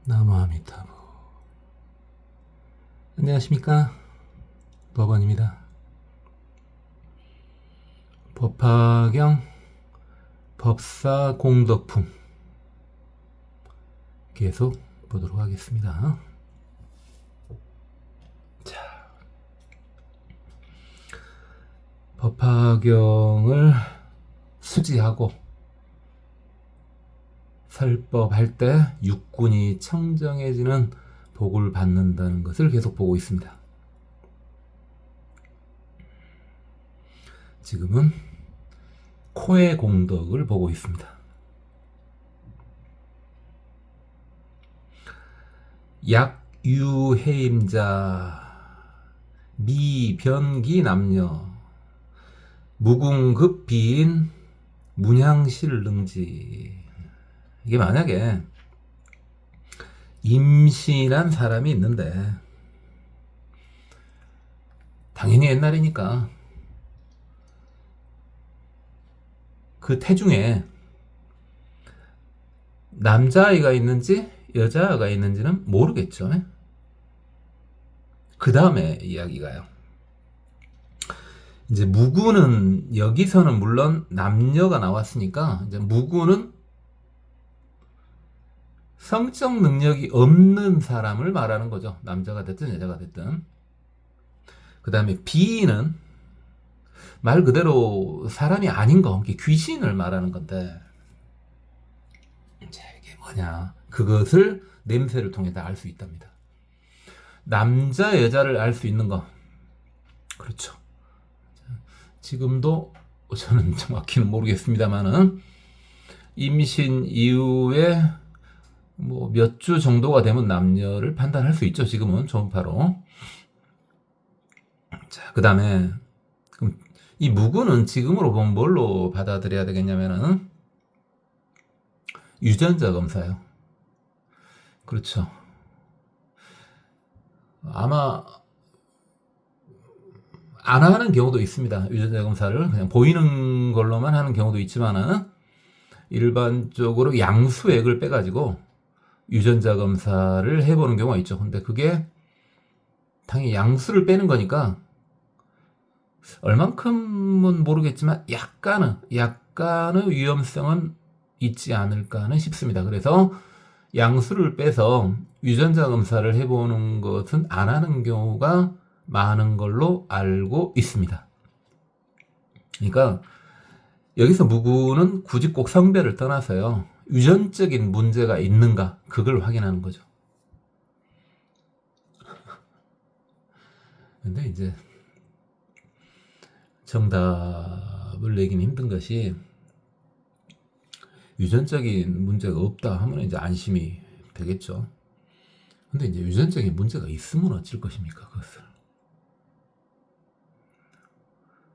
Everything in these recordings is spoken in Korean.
나무아미타부. 안녕하십니까, 법원입니다. 법화경 법사 공덕품 계속 보도록 하겠습니다. 자, 법화경을 수지하고 설법할 때 육군이 청정해지는 복을 받는다는 것을 계속 보고 있습니다. 지금은 코의 공덕을 보고 있습니다. 약유해임자 미변기 남녀 무궁급비인 문향실능지. 이게 만약에 임신한 사람이 있는데, 당연히 옛날이니까 그 태중에 남자아이가 있는지 여자아이가 있는지는 모르겠죠. 그 다음에 이야기가요. 이제 무구는, 여기서는 물론 남녀가 나왔으니까 이제 무구는 성적 능력이 없는 사람을 말하는 거죠. 남자가 됐든 여자가 됐든. 그 다음에 비는 말 그대로 사람이 아닌 거, 귀신을 말하는 건데, 이게 뭐냐, 그것을 냄새를 통해 다 알 수 있답니다. 남자 여자를 알 수 있는 거, 그렇죠. 지금도 저는 정확히는 모르겠습니다만은 임신 이후에 뭐 몇 주 정도가 되면 남녀를 판단할 수 있죠. 지금은 초음파로. 자, 그 다음에 그럼 이 무구는 지금으로 보면 뭘로 받아들여야 되겠냐면은 유전자 검사요. 그렇죠. 아마 안 하는 경우도 있습니다. 유전자 검사를 그냥 보이는 걸로만 하는 경우도 있지만은 일반적으로 양수액을 빼가지고 유전자 검사를 해보는 경우가 있죠. 근데 그게 당연히 양수를 빼는 거니까 얼만큼은 모르겠지만 약간의 위험성은 있지 않을까는 싶습니다. 그래서 양수를 빼서 유전자 검사를 해보는 것은 안 하는 경우가 많은 걸로 알고 있습니다. 그러니까 여기서 무구는 굳이 꼭 성별을 떠나서요, 유전적인 문제가 있는가, 그걸 확인하는 거죠. 근데 이제 정답을 내긴 힘든 것이, 유전적인 문제가 없다 하면 이제 안심이 되겠죠. 근데 이제 유전적인 문제가 있으면 어쩔 것입니까?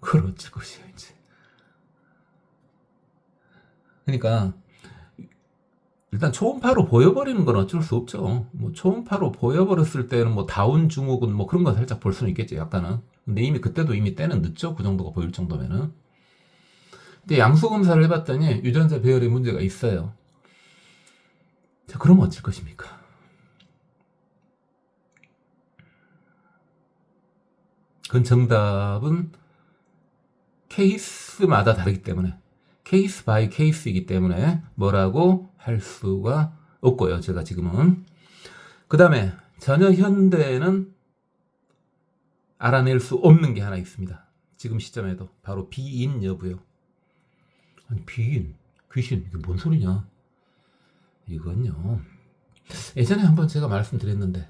그걸 어쩔 것이야, 이제. 그러니까 일단 초음파로 보여버리는 건 어쩔 수 없죠. 뭐 초음파로 보여버렸을 때는 뭐 다운 증후군 뭐 그런 거 살짝 볼 수는 있겠죠, 약간은. 근데 이미 그때도 때는 늦죠. 그 정도가 보일 정도면은. 근데 양수 검사를 해봤더니 유전자 배열에 문제가 있어요. 자, 그러면 어쩔 것입니까? 그건 정답은 케이스마다 다르기 때문에, 케이스 바이 케이스이기 때문에 뭐라고 할 수가 없고요, 제가 지금은. 그 다음에 전혀 현대에는 알아낼 수 없는 게 하나 있습니다. 지금 시점에도 바로 비인 여부요. 아니, 비인, 귀신, 이게 뭔 소리냐? 이건요, 예전에 한번 제가 말씀드렸는데,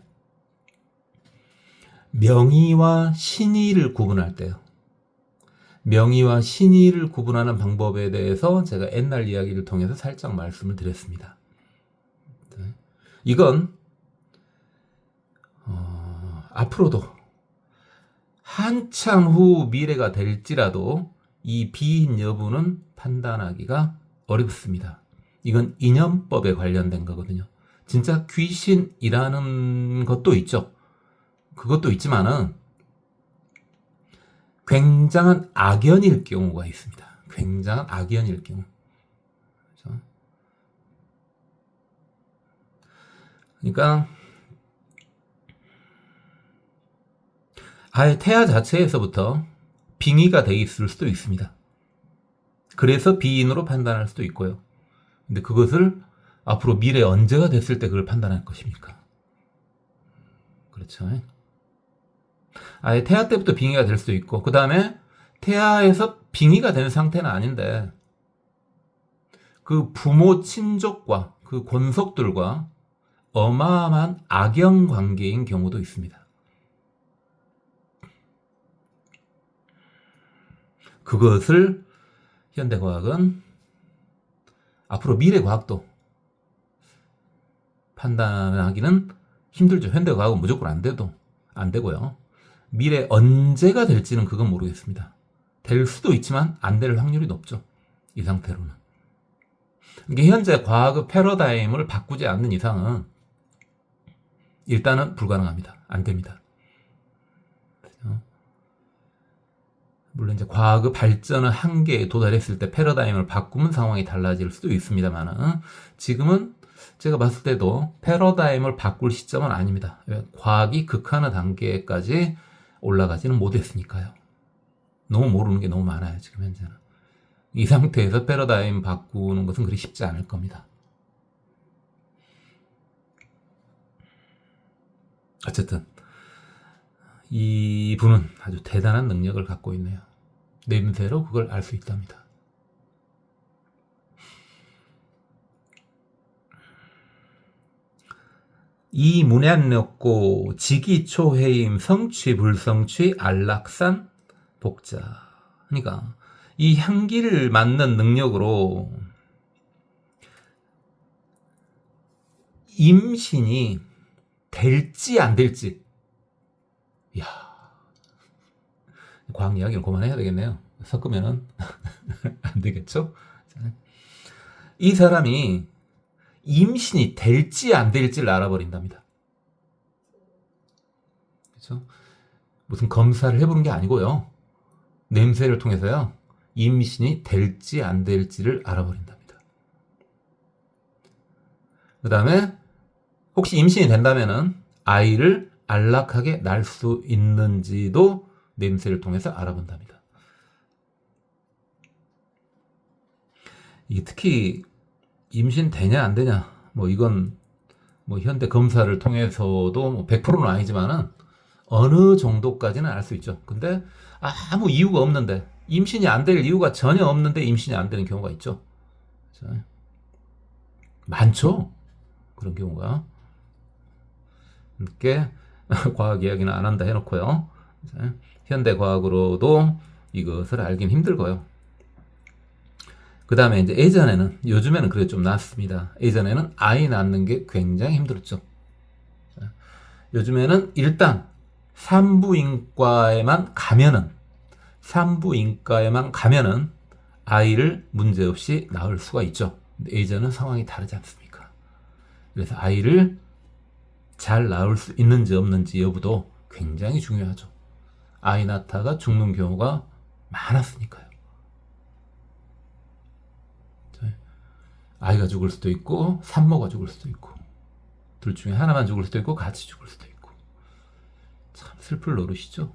명의와 신의를 구분할 때요, 명의와 신의를 구분하는 방법에 대해서 제가 옛날 이야기를 통해서 살짝 말씀을 드렸습니다. 이건 앞으로도 한참 후 미래가 될지라도 이 비인 여부는 판단하기가 어렵습니다. 이건 인연법에 관련된 거거든요. 진짜 귀신이라는 것도 있죠. 그것도 있지만은 굉장한 악연일 경우가 있습니다. 굉장한 악연일 경우. 그렇죠? 그러니까 아예 태아 자체에서부터 빙의가 돼 있을 수도 있습니다. 그래서 비인으로 판단할 수도 있고요. 근데 그것을 앞으로 미래 언제가 됐을 때 그걸 판단할 것입니까? 그렇죠. 아예 태아 때부터 빙의가 될 수도 있고, 그 다음에 태아에서 빙의가 된 상태는 아닌데, 그 부모 친족과 그 권속들과 어마어마한 악영 관계인 경우도 있습니다. 그것을 현대과학은 앞으로 미래과학도 판단하기는 힘들죠. 현대과학은 무조건 안 되고요. 미래 언제가 될지는 그건 모르겠습니다. 될 수도 있지만 안 될 확률이 높죠. 이 상태로는. 이게 현재 과학의 패러다임을 바꾸지 않는 이상은 일단은 불가능합니다. 안 됩니다. 물론 이제 과학의 발전의 한계에 도달했을 때 패러다임을 바꾸면 상황이 달라질 수도 있습니다만 지금은 제가 봤을 때도 패러다임을 바꿀 시점은 아닙니다. 과학이 극한의 단계까지 올라가지는 못했으니까요. 너무 모르는 게 너무 많아요. 지금 현재는. 이 상태에서 패러다임 바꾸는 것은 그리 쉽지 않을 겁니다. 어쨌든 이분은 아주 대단한 능력을 갖고 있네요. 냄새로 그걸 알 수 있답니다. 이 문양력고 지기초해임 성취 불성취 안락산 복자. 그러니까 이 향기를 맡는 능력으로 임신이 될지 안 될지. 이야, 과학 이야기는 그만해야 되겠네요. 섞으면은 안 되겠죠? 이 사람이 임신이 될지 안 될지를 알아버린답니다. 그렇죠? 무슨 검사를 해보는 게 아니고요. 냄새를 통해서요. 임신이 될지 안 될지를 알아버린답니다. 그 다음에 혹시 임신이 된다면은 아이를 안락하게 낳을 수 있는지도 냄새를 통해서 알아본답니다. 이게 특히 임신 되냐 안 되냐 뭐 이건 뭐 현대 검사를 통해서도 뭐 100%는 아니지만은 어느 정도까지는 알 수 있죠. 근데 아무 이유가 없는데 임신이 안 될 이유가 전혀 없는데 임신이 안 되는 경우가 있죠. 그렇죠? 많죠. 그런 경우가. 이렇게 과학 이야기는 안 한다 해놓고요. 현대 과학으로도 이것을 알긴 힘들고요. 그 다음에 이제 예전에는, 요즘에는 그래 좀 낫습니다. 예전에는 아이 낳는 게 굉장히 힘들었죠. 요즘에는 일단 산부인과에만 가면은 아이를 문제없이 낳을 수가 있죠. 근데 예전은 상황이 다르지 않습니까? 그래서 아이를 잘 낳을 수 있는지 없는지 여부도 굉장히 중요하죠. 아이 낳다가 죽는 경우가 많았으니까요. 아이가 죽을 수도 있고 산모가 죽을 수도 있고 둘 중에 하나만 죽을 수도 있고 같이 죽을 수도 있고 참 슬플 노릇이죠.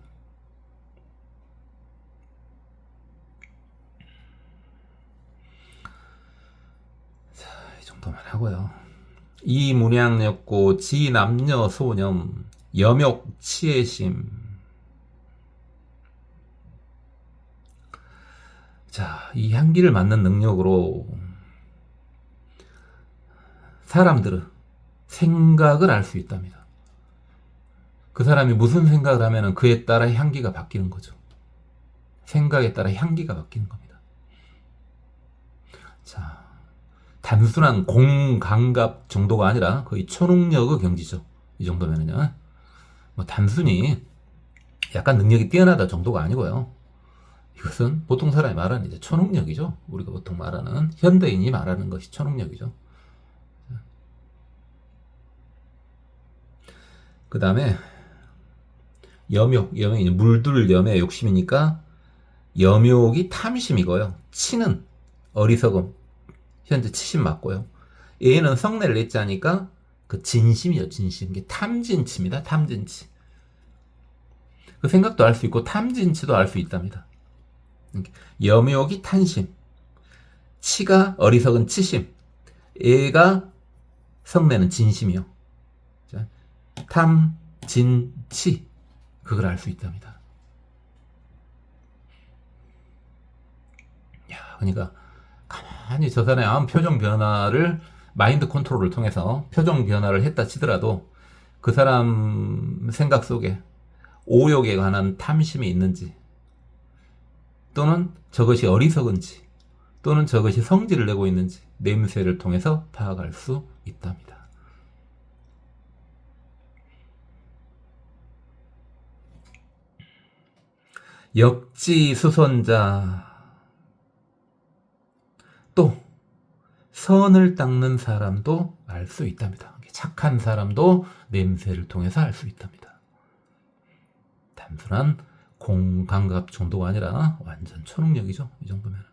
자, 이 정도만 하고요. 이 문양력고 지 남녀 소념 염욕 치애심. 자, 이 향기를 맡는 능력으로 사람들은 생각을 알 수 있답니다. 그 사람이 무슨 생각을 하면 그에 따라 향기가 바뀌는 거죠. 생각에 따라 향기가 바뀌는 겁니다. 자, 단순한 공감각 정도가 아니라 거의 초능력의 경지죠. 이 정도면은요. 뭐 단순히 약간 능력이 뛰어나다 정도가 아니고요. 이것은 보통 사람이 말하는 이제 초능력이죠. 우리가 보통 말하는 현대인이 말하는 것이 초능력이죠. 그 다음에 염욕이 물들 염의 욕심이니까 염욕이 탐심이고요. 치는 어리석음, 현재 치심 맞고요. 얘는 성내를 냈지 하니까 그 진심이요, 진심. 이게 탐진치입니다, 탐진치. 그 생각도 알 수 있고, 탐진치도 알 수 있답니다. 염욕이 탄심, 치가 어리석은 치심, 애가 성내는 진심이요. 자, 탐, 진, 치. 그걸 알 수 있답니다. 야, 그러니까 가만히 저 사람의 아무 표정 변화를 마인드 컨트롤을 통해서 표정 변화를 했다 치더라도 그 사람 생각 속에 오욕에 관한 탐심이 있는지, 또는 저것이 어리석은지, 또는 저것이 성질을 내고 있는지 냄새를 통해서 파악할 수 있답니다. 역지수선자, 또 선을 닦는 사람도 알 수 있답니다. 착한 사람도 냄새를 통해서 알 수 있답니다. 단순한 공감각 정도가 아니라 완전 초능력이죠. 이 정도면.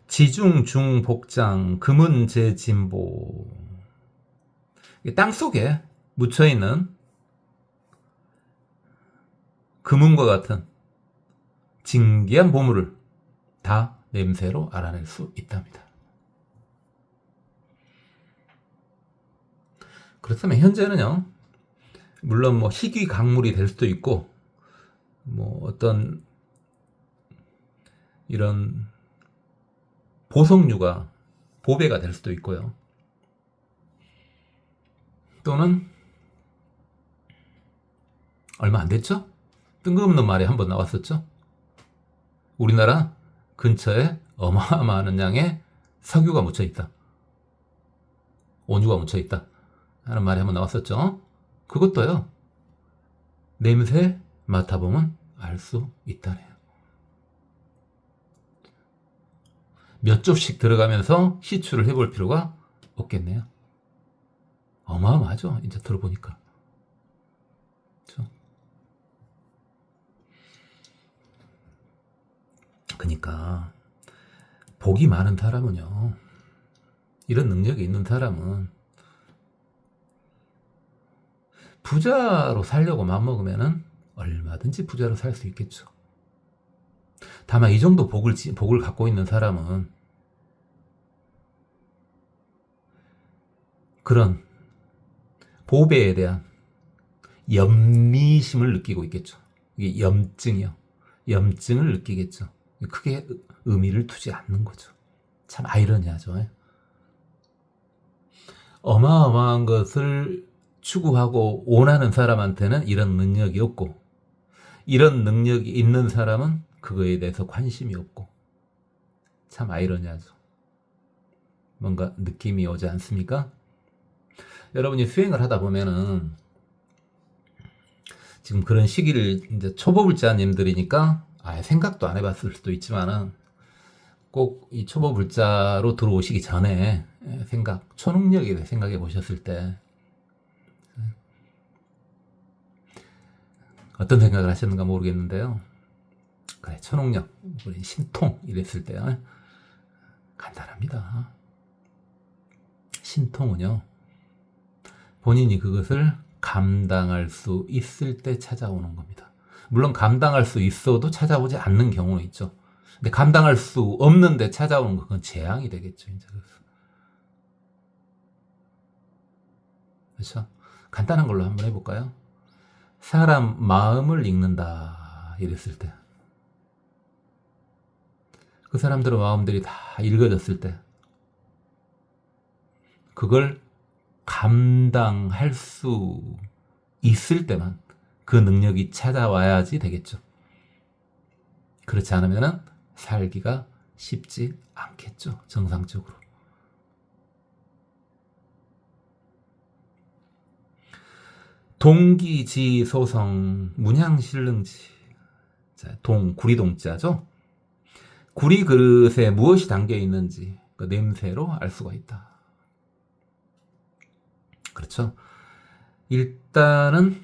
지중중복장, 금은재진보. 땅속에 묻혀있는 금은과 같은 진귀한 보물을 다 냄새로 알아낼 수 있답니다. 그렇다면 현재는요, 물론 뭐 희귀 강물이 될 수도 있고, 뭐 어떤 이런 보석류가 보배가 될 수도 있고요. 또는 얼마 안 됐죠? 뜬금없는 말이 한번 나왔었죠. 우리나라 근처에 어마어마한 양의 석유가 묻혀있다, 온유가 묻혀있다 하는 말이 한번 나왔었죠. 그것도요, 냄새 맡아보면 알 수 있다네요. 몇 좁씩 들어가면서 시추를 해볼 필요가 없겠네요. 어마어마하죠, 이제 들어보니까. 그렇죠? 그러니까 복이 많은 사람은요, 이런 능력이 있는 사람은 부자로 살려고 마음먹으면은 얼마든지 부자로 살 수 있겠죠. 다만 이 정도 복을 갖고 있는 사람은 그런 보배에 대한 염미심을 느끼고 있겠죠. 이게 염증이요. 염증을 느끼겠죠. 크게 의미를 두지 않는 거죠. 참 아이러니하죠. 어마어마한 것을 추구하고 원하는 사람한테는 이런 능력이 없고, 이런 능력이 있는 사람은 그거에 대해서 관심이 없고, 참 아이러니하죠. 뭔가 느낌이 오지 않습니까? 여러분이 수행을 하다 보면은, 지금 그런 시기를 이제 초보불자님들이니까 생각도 안 해봤을 수도 있지만은, 꼭 이 초보불자로 들어오시기 전에 초능력에 대해 생각해 보셨을 때 어떤 생각을 하셨는가 모르겠는데요. 그래, 초능력, 우리 신통 이랬을 때 간단합니다. 신통은요, 본인이 그것을 감당할 수 있을 때 찾아오는 겁니다. 물론 감당할 수 있어도 찾아오지 않는 경우는 있죠. 근데 감당할 수 없는데 찾아오는 건 그건 재앙이 되겠죠. 이제 그렇죠? 간단한 걸로 한번 해볼까요? 사람 마음을 읽는다 이랬을 때, 그 사람들의 마음들이 다 읽어졌을 때, 그걸 감당할 수 있을 때만 그 능력이 찾아와야지 되겠죠. 그렇지 않으면 살기가 쉽지 않겠죠, 정상적으로. 동기지소성, 문향실릉지. 자, 구리동자죠. 구리 그릇에 무엇이 담겨 있는지 그 냄새로 알 수가 있다. 그렇죠. 일단은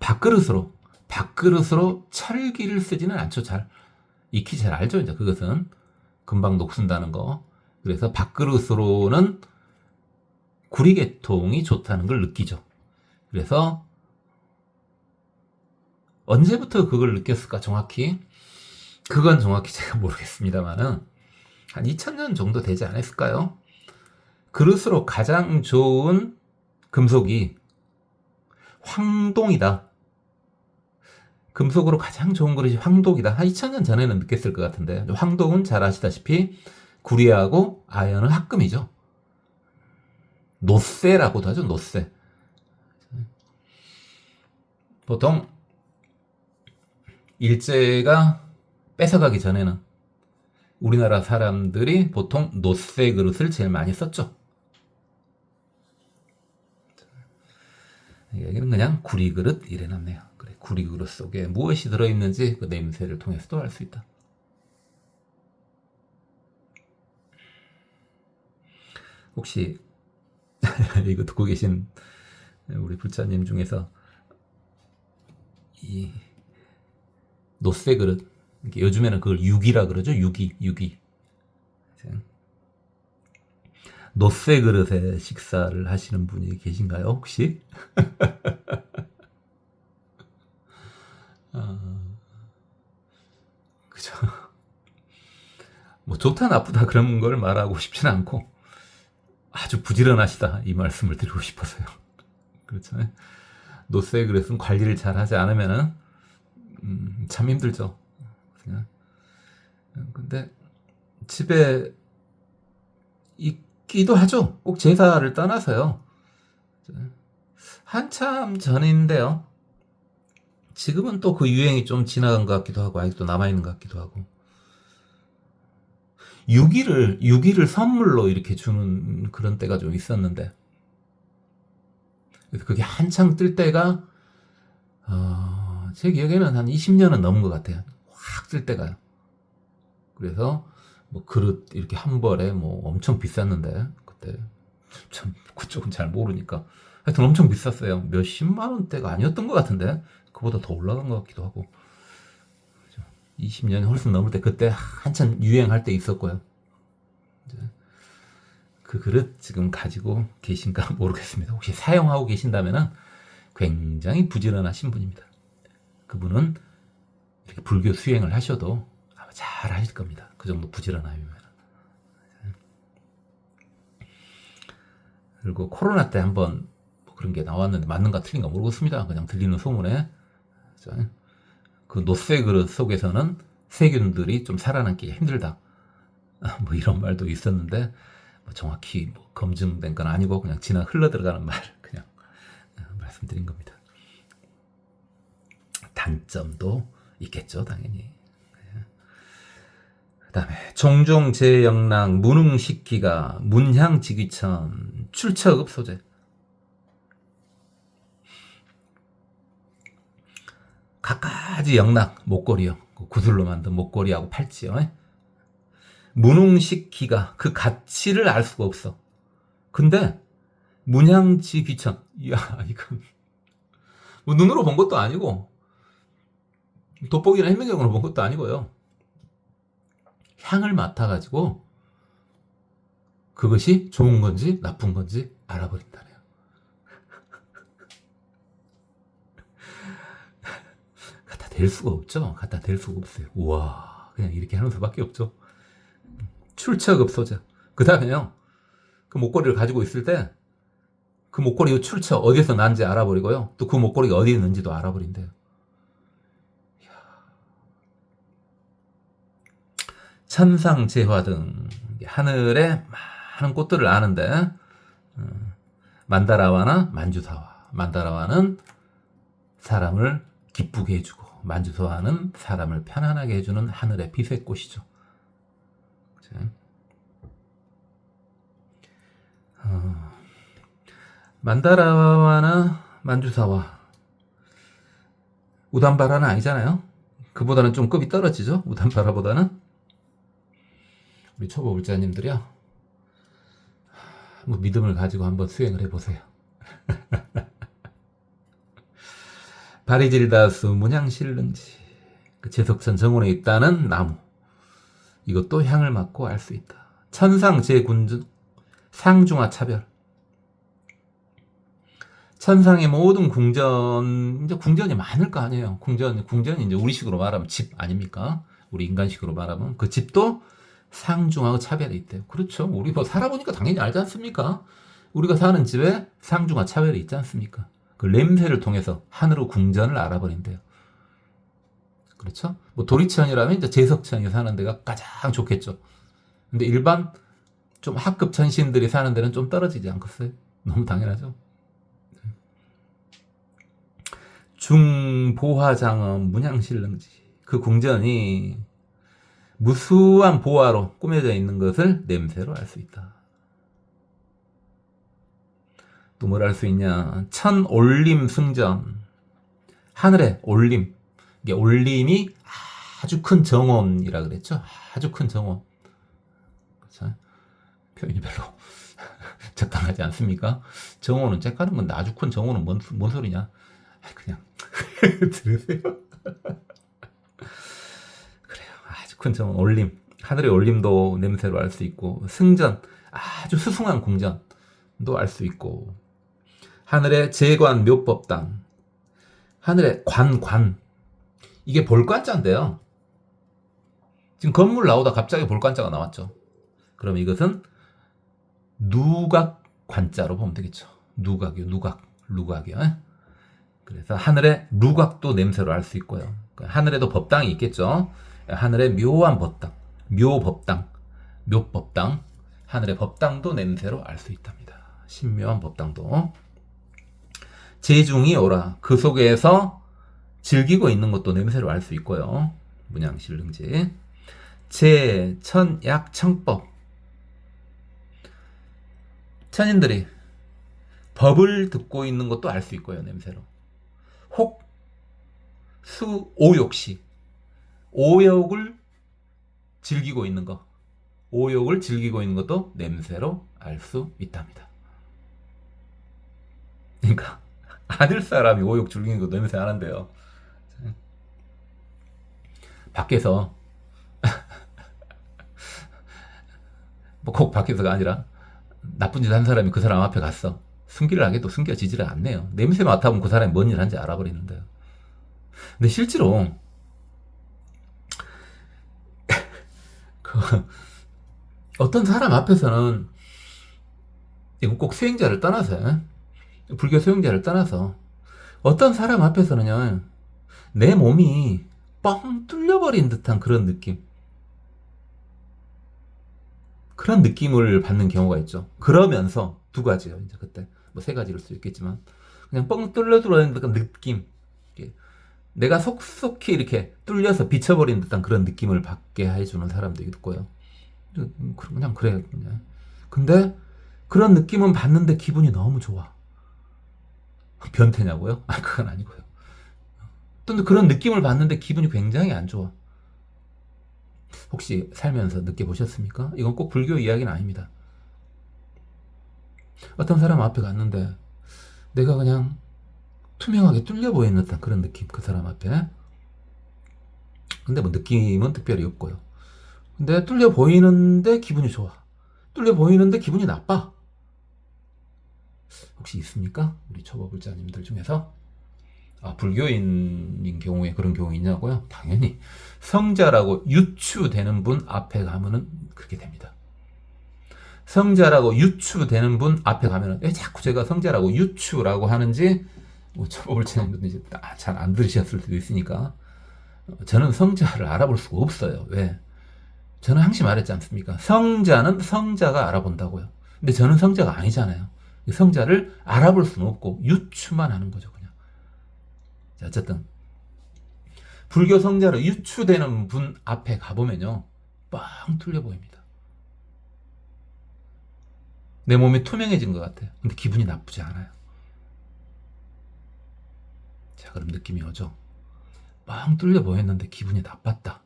밥그릇으로 철기를 쓰지는 않죠. 익히 잘 알죠. 이제 그것은 금방 녹슨다는 거. 그래서 밥그릇으로는 구리계통이 좋다는 걸 느끼죠. 그래서 언제부터 그걸 느꼈을까 정확히? 그건 정확히 제가 모르겠습니다만은 한 2000년 정도 되지 않았을까요? 그릇으로 가장 좋은 금속이 황동이다. 금속으로 가장 좋은 그릇이 황동이다. 한 2000년 전에는 느꼈을 것 같은데, 황동은 잘 아시다시피 구리하고 아연은 합금이죠. 노쇠라고도 하죠. 노쇠. 보통 일제가 뺏어가기 전에는 우리나라 사람들이 보통 노쇠 그릇을 제일 많이 썼죠. 여기는 그냥 구리 그릇 이래놨네요. 그래, 구리 그릇 속에 무엇이 들어있는지 그 냄새를 통해서도 알 수 있다. 혹시 이거 듣고 계신 우리 불자님 중에서 이 노쇠 그릇, 요즘에는 그걸 유기라 그러죠. 유기. 노쇠 그릇에 식사를 하시는 분이 계신가요, 혹시? 그죠. 뭐 좋다 나쁘다 그런 걸 말하고 싶지는 않고 아주 부지런하시다 이 말씀을 드리고 싶어서요. 그렇잖아요. 노쇠 그릇은 관리를 잘 하지 않으면은 참 힘들죠. 그냥. 근데 집에 있기도 하죠. 꼭 제사를 떠나서요. 한참 전인데요. 지금은 또 그 유행이 좀 지나간 것 같기도 하고 아직도 남아있는 것 같기도 하고. 유기를 선물로 이렇게 주는 그런 때가 좀 있었는데, 그래서 그게 한창 뜰 때가 제 기억에는 한 20년은 넘은 것 같아요. 확 뜰 때가요. 그래서 뭐 그릇 이렇게 한 벌에 뭐 엄청 비쌌는데, 그때 참 그쪽은 잘 모르니까 하여튼 엄청 비쌌어요. 몇십만 원대가 아니었던 것 같은데 그보다 더 올라간 것 같기도 하고. 20년이 훨씬 넘을 때 그때 한참 유행할 때 있었고요. 그 그릇 지금 가지고 계신가 모르겠습니다. 혹시 사용하고 계신다면 굉장히 부지런하신 분입니다. 그분은 이렇게 불교 수행을 하셔도 아마 잘 하실 겁니다. 그 정도 부지런함이면. 그리고 코로나 때 한번 뭐 그런 게 나왔는데 맞는가 틀린가 모르겠습니다. 그냥 들리는 소문에 그 노쇠 그릇 속에서는 세균들이 좀 살아남기 힘들다. 뭐 이런 말도 있었는데 뭐 정확히 뭐 검증된 건 아니고 그냥 지나 흘러 들어가는 말 그냥 말씀드린 겁니다. 단점도 있겠죠, 당연히. 그 다음에 종종 제영락 무능식기가 문향지귀천 출처급 소재. 갖가지 영락 목걸이요. 구슬로 만든 목걸이하고 팔찌요. 무능식기가 그 가치를 알 수가 없어. 근데 문향지귀천, 이야 이건 뭐 눈으로 본 것도 아니고 돋보기나 현미경으로 본 것도 아니고요. 향을 맡아가지고 그것이 좋은 건지 나쁜 건지 알아버린다네요. 갖다 댈 수가 없죠. 갖다 댈 수가 없어요. 우와, 그냥 이렇게 하는 수밖에 없죠. 출처급 소재. 그 다음에요, 그 목걸이를 가지고 있을 때 그 목걸이 출처 어디서 난지 알아버리고요. 또 그 목걸이가 어디에 있는지도 알아버린대요. 천상 재화 등 하늘에 많은 꽃들을 아는데, 만다라와나 만주사와. 만다라와는 사람을 기쁘게 해주고 만주사와는 사람을 편안하게 해주는 하늘의 빛의 꽃이죠. 만다라와나 만주사와, 우담바라는 아니잖아요. 그보다는 좀 급이 떨어지죠. 우담바라보다는. 우리 초보 불자님들이요, 뭐 믿음을 가지고 한번 수행을 해보세요. 바리질다수 문향실릉지, 그 제석천 정원에 있다는 나무. 이것도 향을 맡고 알 수 있다. 천상 제군중 상중하 차별. 천상의 모든 궁전, 이제 궁전이 많을 거 아니에요. 궁전이 이제 우리식으로 말하면 집 아닙니까? 우리 인간식으로 말하면 그 집도 상중하고 차별이 있대요. 그렇죠. 우리 뭐 살아보니까 당연히 알지 않습니까? 우리가 사는 집에 상중하 차별이 있지 않습니까? 그 냄새를 통해서 하늘의 궁전을 알아버린대요. 그렇죠? 뭐 도리천이라면 이제 제석천이 사는 데가 가장 좋겠죠. 근데 일반 좀 하급 천신들이 사는 데는 좀 떨어지지 않겠어요? 너무 당연하죠. 중보화장엄 문양실릉지. 그 궁전이 무수한 보화로 꾸며져 있는 것을 냄새로 알 수 있다. 또 뭘 알 수 있냐? 천올림 승전. 하늘의 올림. 이게 올림이 아주 큰 정원이라 그랬죠. 아주 큰 정원. 그렇죠? 표현이 별로 적당하지 않습니까? 정원은 째까는 건데 아주 큰 정원은 뭔 소리냐? 그냥 들으세요. 그래요. 아주 큰 정원 올림. 하늘의 올림도 냄새로 알 수 있고, 승전 아주 수승한 궁전도 알 수 있고, 하늘의 제관 묘법당, 하늘의 관 이게 볼관자인데요. 지금 건물 나오다 갑자기 볼관자가 나왔죠. 그럼 이것은 누각 관자로 보면 되겠죠. 누각이요. 누각이요. 그래서 하늘의 누각도 냄새로 알 수 있고요. 하늘에도 법당이 있겠죠. 하늘의 묘한 법당, 묘법당, 하늘의 법당도 냄새로 알 수 있답니다. 신묘한 법당도. 제중이 오라. 그 속에서 즐기고 있는 것도 냄새로 알 수 있고요. 문양실릉지. 제천약청법. 천인들이 법을 듣고 있는 것도 알 수 있고요. 냄새로. 혹, 수, 오욕시. 오욕을 즐기고 있는 것. 오욕을 즐기고 있는 것도 냄새로 알 수 있답니다. 그러니까 아들 사람이 오욕 즐기는 거 냄새 안 한대요. 밖에서 뭐 꼭 밖에서가 아니라 나쁜 짓 한 사람이 그 사람 앞에 갔어. 숨기를 하게도 숨겨지지를 않네요. 냄새 맡아보면 그 사람이 뭔 일 한지 알아버리는데요. 근데 실제로 어떤 사람 앞에서는 이거 꼭 수행자를 떠나서, 불교 수행자를 떠나서 어떤 사람 앞에서는요, 내 몸이 뻥 뚫려버린 듯한 그런 느낌을 받는 경우가 있죠. 그러면서 두 가지요. 이제 그때 뭐 세 가지일 수 있겠지만, 그냥 뻥 뚫려 들어오는 듯한 느낌, 내가 속속히 이렇게 뚫려서 비쳐버린 듯한 그런 느낌을 받게 해주는 사람도 있고요. 그냥 그래. 그냥. 근데 그런 느낌은 받는데 기분이 너무 좋아. 변태냐고요? 아, 그건 아니고요. 또 그런 느낌을 받는데 기분이 굉장히 안 좋아. 혹시 살면서 느껴보셨습니까? 이건 꼭 불교 이야기는 아닙니다. 어떤 사람 앞에 갔는데 내가 그냥 투명하게 뚫려 보이는 듯한 그런 느낌, 그 사람 앞에. 근데 뭐 느낌은 특별히 없고요. 근데 뚫려 보이는데 기분이 좋아. 뚫려 보이는데 기분이 나빠. 혹시 있습니까? 우리 초보불자님들 중에서? 아, 불교인인 경우에 그런 경우 있냐고요? 당연히 성자라고 유추되는 분 앞에 가면은 그렇게 됩니다. 성자라고 유추되는 분 앞에 가면은, 왜 자꾸 제가 성자라고 유추라고 하는지 뭐 초보불자님들 잘 안 들으셨을 수도 있으니까, 저는 성자를 알아볼 수가 없어요. 왜? 저는 항상 말했지 않습니까? 성자는 성자가 알아본다고요. 근데 저는 성자가 아니잖아요. 성자를 알아볼 수는 없고 유추만 하는 거죠, 그냥. 자, 어쨌든 불교 성자로 유추되는 분 앞에 가보면요, 빵 뚫려 보입니다. 내 몸이 투명해진 것 같아요. 근데 기분이 나쁘지 않아요. 자, 그럼 느낌이 오죠? 빵 뚫려 보였는데 기분이 나빴다.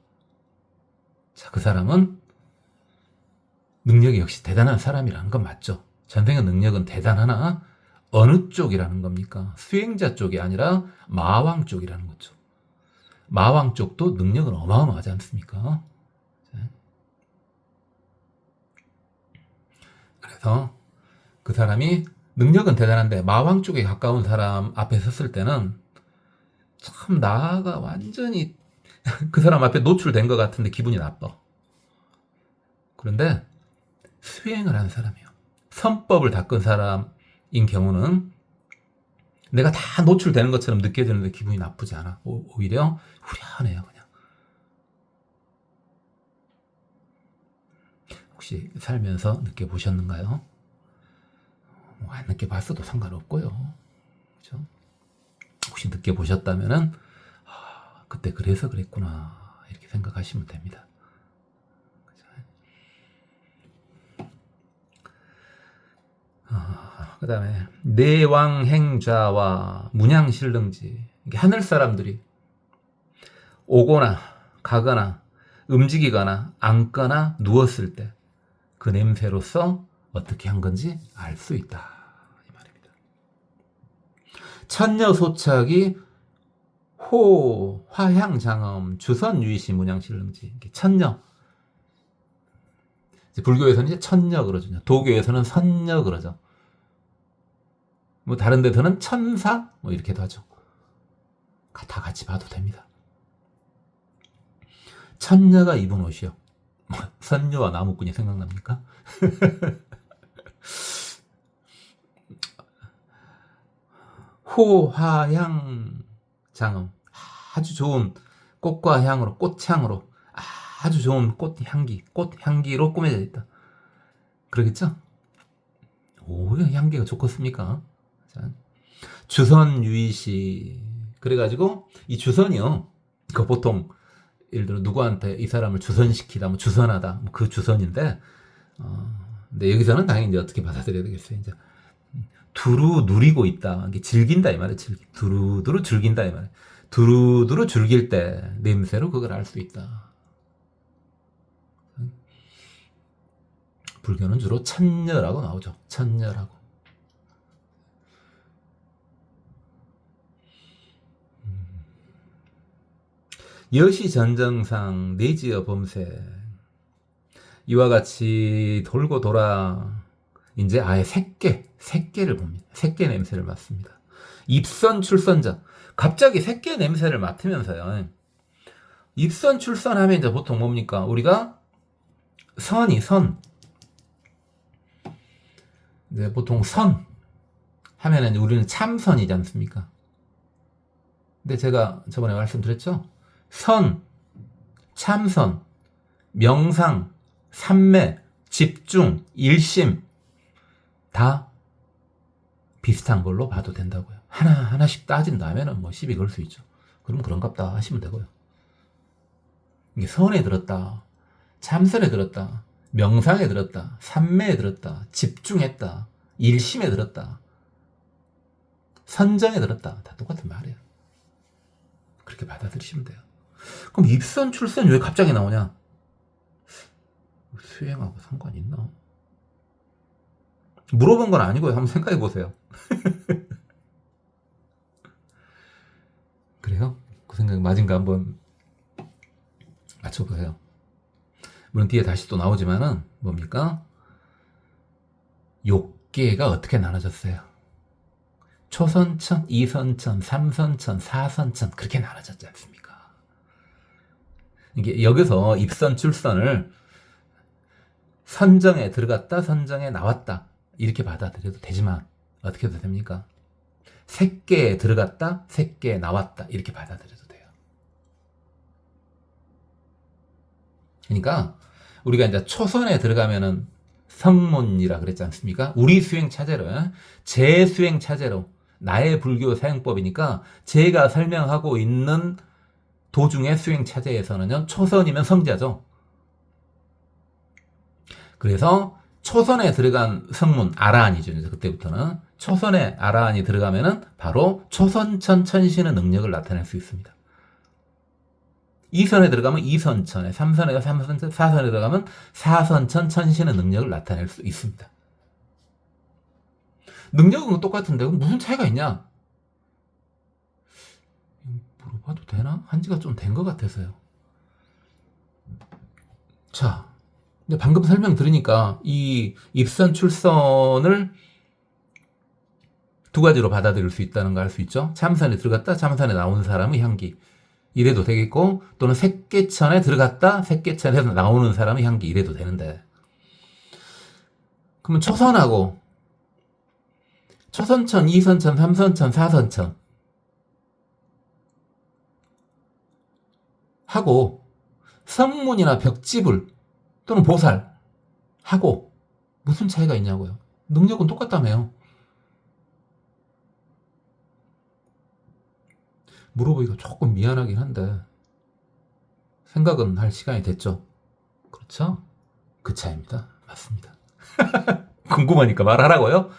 자, 그 사람은 능력이 역시 대단한 사람이라는 건 맞죠? 전생의 능력은 대단하나 어느 쪽이라는 겁니까? 수행자 쪽이 아니라 마왕 쪽이라는 거죠. 마왕 쪽도 능력은 어마어마하지 않습니까? 그래서 그 사람이 능력은 대단한데 마왕 쪽에 가까운 사람 앞에 섰을 때는 참 나가 완전히 그 사람 앞에 노출된 것 같은데 기분이 나빠. 그런데 수행을 한 사람이요. 선법을 닦은 사람인 경우는 내가 다 노출되는 것처럼 느껴지는데 기분이 나쁘지 않아. 오히려 후련해요, 그냥. 혹시 살면서 느껴보셨는가요? 뭐 안 느껴봤어도 상관없고요. 그죠? 혹시 느껴보셨다면은, 아, 그때 그래서 그랬구나. 이렇게 생각하시면 됩니다. 그 다음에 내왕행좌와 문양실릉지, 하늘 사람들이 오거나 가거나 움직이거나 앉거나 누웠을 때 그 냄새로서 어떻게 한 건지 알 수 있다, 이 말입니다. 천녀소착이 호 화향장엄 주선유이시 문양실릉지. 천녀, 불교에서는 이제 천녀 그러죠. 도교에서는 선녀 그러죠. 뭐 다른 데서는 천사 뭐 이렇게도 하죠. 다 같이 봐도 됩니다. 천녀가 입은 옷이요. 선녀와 나무꾼이 생각납니까? 호화향 장엄, 아주 좋은 꽃과 향으로, 꽃향으로 아주 좋은 꽃향기로 꾸며져 있다. 그러겠죠? 오, 향기가 좋겠습니까? 자, 주선유이시. 그래가지고 이 주선이요, 그 보통 예를 들어 누구한테 이 사람을 주선시키다, 뭐 주선하다, 뭐 그 주선인데, 근데 여기서는 당연히 이제 어떻게 받아들여야 되겠어요? 이제 두루 누리고 있다, 이게 즐긴다 이 말이에요. 두루두루 즐긴다 이 말이에요. 두루두루 즐길 때 냄새로 그걸 알 수 있다. 불교는 주로 천녀라고 나오죠. 천녀라고. 여시 전정상 내지어 범세. 이와 같이 돌고 돌아 이제 아예 새끼를 봅니다. 새끼 냄새를 맡습니다. 입선 출선자. 갑자기 새끼 냄새를 맡으면서요. 입선 출선하면 이제 보통 뭡니까? 우리가 선. 이제 보통 선 하면은 우리는 참선이지 않습니까? 근데 제가 저번에 말씀드렸죠? 선, 참선, 명상, 삼매, 집중, 일심 다 비슷한 걸로 봐도 된다고요. 하나씩 따진다면은 뭐 시비 걸 수 있죠. 그럼 그런갑다 하시면 되고요. 이게 선에 들었다, 참선에 들었다, 명상에 들었다, 삼매에 들었다, 집중했다, 일심에 들었다, 선정에 들었다, 다 똑같은 말이에요. 그렇게 받아들이시면 돼요. 그럼 입선 출선 왜 갑자기 나오냐? 수행하고 상관 있나? 물어본 건 아니고요. 한번 생각해 보세요. 그래요? 그 생각 맞은가 한번 맞춰보세요. 물론 뒤에 다시 또 나오지만은 뭡니까? 욕계가 어떻게 나눠졌어요? 초선천, 이선천, 삼선천, 사선천 그렇게 나눠졌지 않습니까? 이게 여기서 입선 출선을 선정에 들어갔다, 선정에 나왔다 이렇게 받아들여도 되지만 어떻게 해도 됩니까? 색계에 들어갔다, 색계에 나왔다 이렇게 받아들여도 돼요. 그러니까 우리가 이제 초선에 들어가면은 성문이라 그랬지 않습니까? 우리 수행 차제로, 제 수행 차제로, 나의 불교 사용법이니까 제가 설명하고 있는 도중의 수행 차제에서는요, 초선이면 성자죠. 그래서 초선에 들어간 성문, 아라한이죠. 이제 그때부터는 초선에 아라한이 들어가면은 바로 초선천 천신의 능력을 나타낼 수 있습니다. 2선에 들어가면 2선천에, 3선에 3선천, 4선에 들어가면 4선천 천신의 능력을 나타낼 수 있습니다. 능력은 똑같은데 무슨 차이가 있냐? 물어봐도 되나? 한지가 좀 된 것 같아서요. 자, 근데 방금 설명 들으니까 이 입선 출선을 두 가지로 받아들일 수 있다는 거 알 수 있죠. 참선에 들어갔다 참선에 나오는 사람의 향기 이래도 되겠고, 또는 색계천에 들어갔다 색계천에서 나오는 사람의 향기 이래도 되는데, 그러면 초선하고 초선천, 2선천, 3선천, 4선천 하고 성문이나 벽지불 또는 보살 하고 무슨 차이가 있냐고요. 능력은 똑같다며요. 물어보기가 조금 미안하긴 한데 생각은 할 시간이 됐죠. 그렇죠? 그 차이입니다. 맞습니다. 궁금하니까 말하라고요?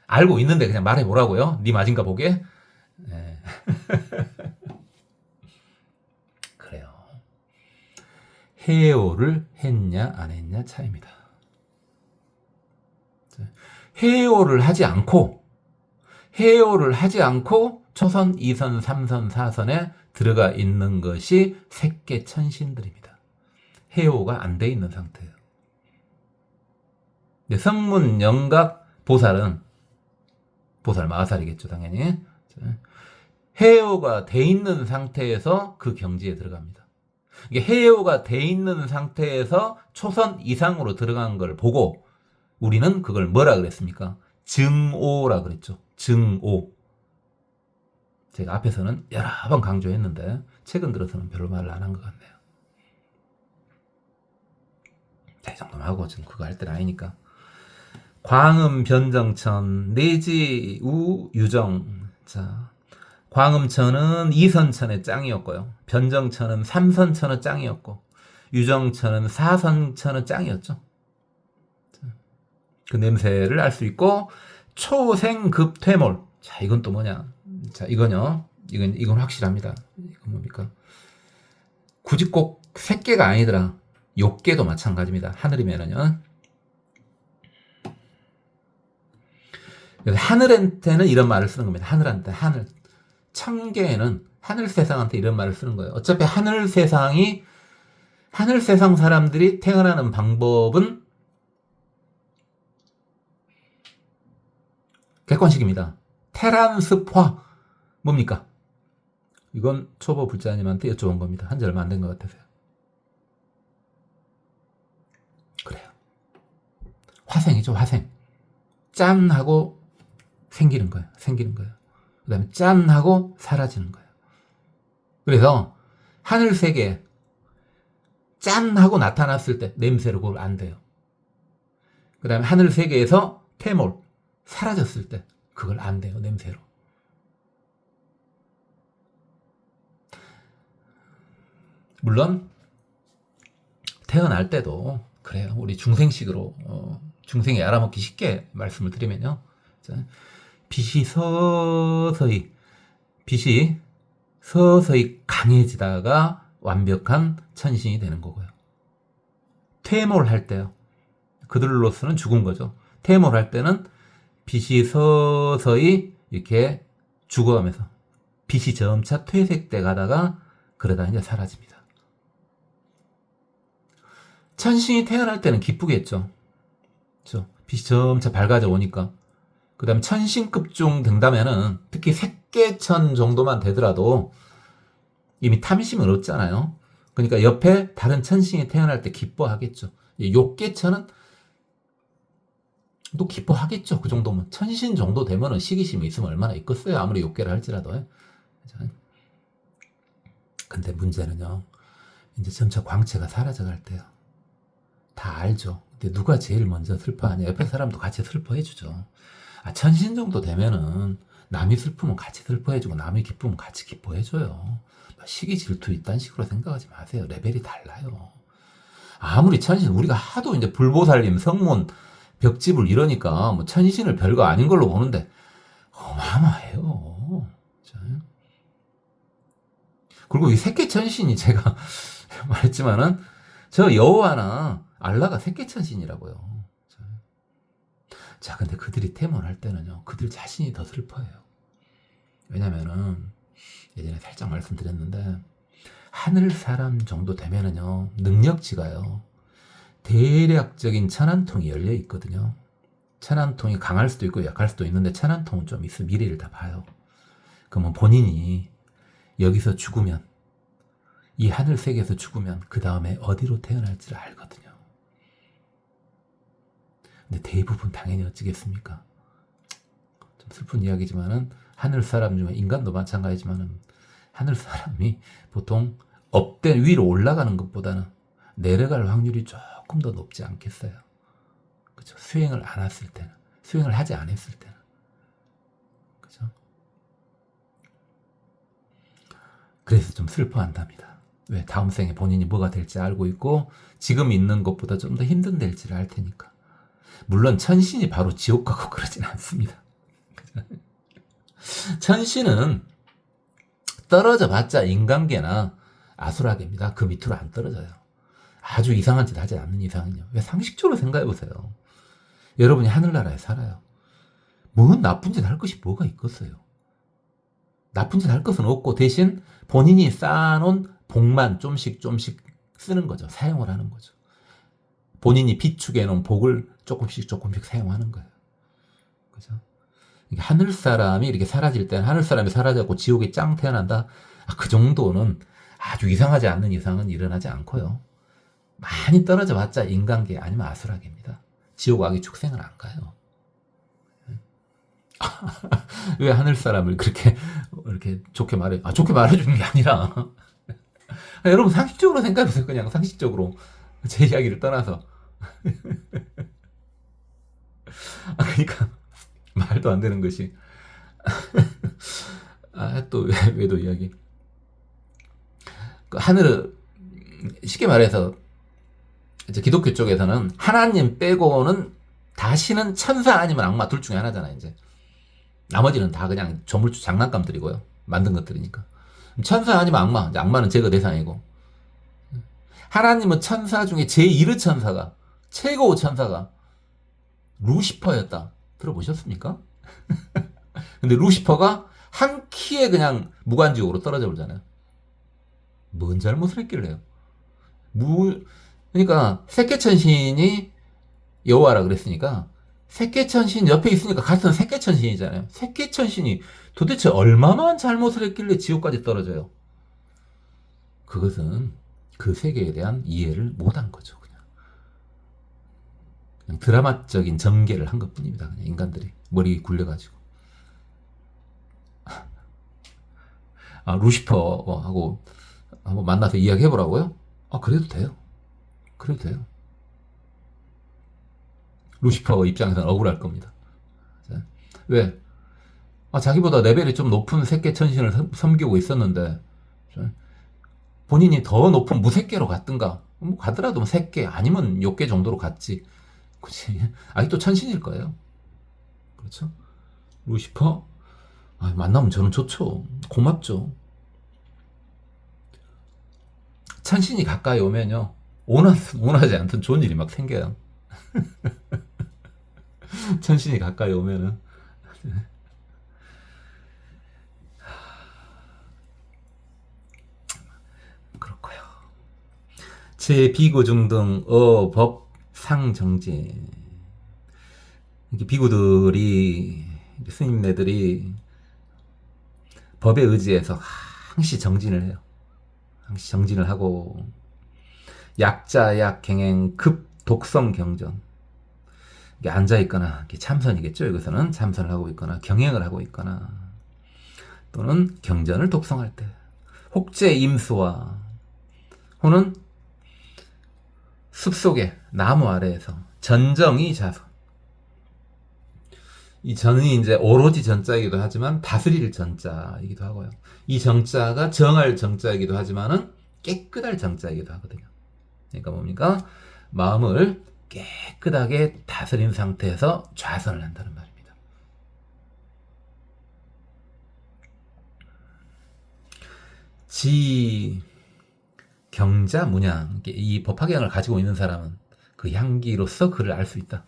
알고 있는데 그냥 말해보라고요? 네 맞은가 보게? 네. 그래요. 해오를 했냐 안 했냐 차이입니다. 해오를 하지 않고 초선, 2선, 3선, 4선에 들어가 있는 것이 색계천신들입니다. 해오가 안 돼 있는 상태예요. 성문, 영각, 보살 마하살이겠죠, 당연히. 해오가 돼 있는 상태에서 그 경지에 들어갑니다. 이게 해오가 돼 있는 상태에서 초선 이상으로 들어간 걸 보고 우리는 그걸 뭐라 그랬습니까? 증오라 그랬죠. 증오. 제가 앞에서는 여러 번 강조했는데 최근 들어서는 별로 말을 안 한 것 같네요. 이 정도만 하고 지금 그거 할 때는 아니니까. 광음, 변정천, 내지, 우, 유정. 자, 광음천은 2선천의 짱이었고요. 변정천은 3선천의 짱이었고, 유정천은 4선천의 짱이었죠. 그 냄새를 알 수 있고, 초생급퇴몰. 자, 이건 또 뭐냐? 자, 이건 확실합니다. 이건 뭡니까? 굳이 꼭 색계가 아니더라. 욕계도 마찬가지입니다. 하늘이면은요. 하늘한테는 이런 말을 쓰는 겁니다. 하늘한테, 하늘. 천계에는 하늘 세상한테 이런 말을 쓰는 거예요. 어차피 하늘 세상 사람들이 태어나는 방법은 객관식입니다. 테란습화. 뭡니까? 이건 초보 불자님한테 여쭤본 겁니다. 한지 얼마 안 된 것 같아서요. 그래요. 화생이죠, 화생. 짠 하고 생기는 거예요. 그 다음에 짠 하고 사라지는 거예요. 그래서 하늘세계 짠 하고 나타났을 때 냄새로 그걸 안 돼요. 그 다음에 하늘세계에서 태몰 사라졌을 때 그걸 안 돼요. 냄새로. 물론 태어날 때도 그래요. 우리 중생식으로 중생이 알아먹기 쉽게 말씀을 드리면요. 빛이 서서히 강해지다가 완벽한 천신이 되는 거고요. 퇴몰할 때요. 그들로서는 죽은 거죠. 퇴몰할 때는 빛이 서서히 이렇게 죽어가면서 빛이 점차 퇴색돼 가다가 그러다 이제 사라집니다. 천신이 태어날 때는 기쁘겠죠. 그렇죠? 빛이 점차 밝아져 오니까. 그 다음에 천신급중 된다면은 특히 색계천 정도만 되더라도 이미 탐심을 얻잖아요. 그러니까 옆에 다른 천신이 태어날 때 기뻐하겠죠. 욕계천은 또 기뻐하겠죠. 그 정도면. 천신 정도 되면은 시기심이 있으면 얼마나 있겠어요. 아무리 욕계를 할지라도. 근데 문제는요. 이제 점차 광채가 사라져갈 때요. 다 알죠. 근데 누가 제일 먼저 슬퍼하냐. 옆에 사람도 같이 슬퍼해주죠. 천신 정도 되면은 남이 슬프면 같이 슬퍼해주고 남이 기쁘면 같이 기뻐해줘요. 시기 질투 이딴 식으로 생각하지 마세요. 레벨이 달라요. 아무리 천신, 우리가 하도 이제 불보살님, 성문, 벽집을 이러니까 뭐 천신을 별거 아닌 걸로 보는데 어마어마해요. 그리고 이 색계천신이 제가 말했지만은 저 여호와나 알라가 색계천신이라고요. 자, 근데 그들이 태몰할 때는요, 그들 자신이 더 슬퍼해요. 왜냐면은, 예전에 살짝 말씀드렸는데, 하늘 사람 정도 되면은요, 능력치가요, 대략적인 천안통이 열려 있거든요. 천안통이 강할 수도 있고 약할 수도 있는데 천안통은 좀 있어 미래를 다 봐요. 그러면 본인이 여기서 죽으면, 이 하늘 세계에서 죽으면 그 다음에 어디로 태어날지를 알거든요. 근데 대부분 당연히 어찌겠습니까? 좀 슬픈 이야기지만은 하늘 사람 중에, 인간도 마찬가지지만은 하늘 사람이 보통 업대 위로 올라가는 것보다는 내려갈 확률이 조금 더 높지 않겠어요? 그죠? 수행을 안 했을 때는, 수행을 하지 않았을 때는, 그죠? 그래서 좀 슬퍼한답니다. 왜? 다음 생에 본인이 뭐가 될지 알고 있고 지금 있는 것보다 좀 더 힘든 될지를 알 테니까. 물론 천신이 바로 지옥 가고 그러진 않습니다. 천신은 떨어져 봤자 인간계나 아수라계입니다. 그 밑으로 안 떨어져요. 아주 이상한 짓 하지 않는 이상은요. 왜? 상식적으로 생각해 보세요. 여러분이 하늘나라에 살아요. 뭔 나쁜 짓 할 것이 뭐가 있겠어요? 나쁜 짓 할 것은 없고 대신 본인이 쌓아놓은 복만 좀씩 쓰는 거죠. 사용을 하는 거죠. 본인이 비축해 놓은 복을 조금씩 사용하는 거예요. 그죠? 하늘 사람이 이렇게 사라질 때는, 하늘 사람이 사라졌고 지옥에 짱 태어난다? 그 정도는 아주 이상하지 않는 이상은 일어나지 않고요. 많이 떨어져 봤자 인간계 아니면 아수라계입니다. 지옥 악의 축생은 안 가요. 왜 하늘 사람을 그렇게 이렇게 좋게 말해? 좋게 말해주는 게 아니라 여러분 상식적으로 생각해보세요. 그냥 상식적으로 제 이야기를 떠나서 그러니까 말도 안 되는 것이 또 외도 이야기. 그 하늘을 쉽게 말해서 이제 기독교 쪽에서는 하나님 빼고는 다시는 천사 아니면 악마 둘 중에 하나잖아요. 이제 나머지는 다 그냥 조물주 장난감들이고요. 만든 것들이니까. 천사 아니면 악마. 이제 악마는 제거 대상이고. 하나님은 천사 중에 제1의 천사가, 최고 천사가 루시퍼였다. 들어보셨습니까? 근데 루시퍼가 한 키에 그냥 무관지옥으로 떨어져 버리잖아요. 뭔 잘못을 했길래요? 그러니까 새끼천신이 여호와라 그랬으니까 새끼천신 옆에 있으니까 같은 새끼천신이잖아요. 새끼천신이 도대체 얼마만 잘못을 했길래 지옥까지 떨어져요? 그것은 그 세계에 대한 이해를 못한 거죠. 그냥 드라마적인 전개를 한 것뿐입니다. 그냥 인간들이 머리 굴려가지고. 루시퍼하고 한번 만나서 이야기해보라고요? 그래도 돼요. 그래도 돼요. 루시퍼 입장에서는 억울할 겁니다. 왜? 자기보다 레벨이 좀 높은 새끼천신을 섬기고 있었는데 본인이 더 높은 무새끼로 갔든가, 뭐 가더라도 새끼 아니면 6개 정도로 갔지. 그치? 아직도 천신일 거예요. 그렇죠? 루시퍼? 만나면 저는 좋죠. 고맙죠. 천신이 가까이 오면요, 원하지 않던 좋은 일이 막 생겨요. 천신이 가까이 오면은. 그렇고요. 제비구중등 법 상정진. 이렇게 비구들이, 스님네들이 법에 의지해서 항시 정진을 해요. 항시 정진을 하고, 약자약 경행 급 독성 경전. 이게 앉아있거나, 이렇게 참선이겠죠. 여기서는 참선을 하고 있거나, 경행을 하고 있거나, 또는 경전을 독성할 때, 혹제 임수와, 호는 숲속에 나무 아래에서 전정이 자수. 이 전이 이제 오로지 전자이기도 하지만 다스릴 전자이기도 하고요. 이 정자가 정할 정자이기도 하지만은 깨끗할 정자이기도 하거든요. 그러니까 뭡니까? 마음을 깨끗하게 다스린 상태에서 좌선을 한다는 말입니다. 경자 문양, 이 법화경을 가지고 있는 사람은 그 향기로서 그를 알 수 있다.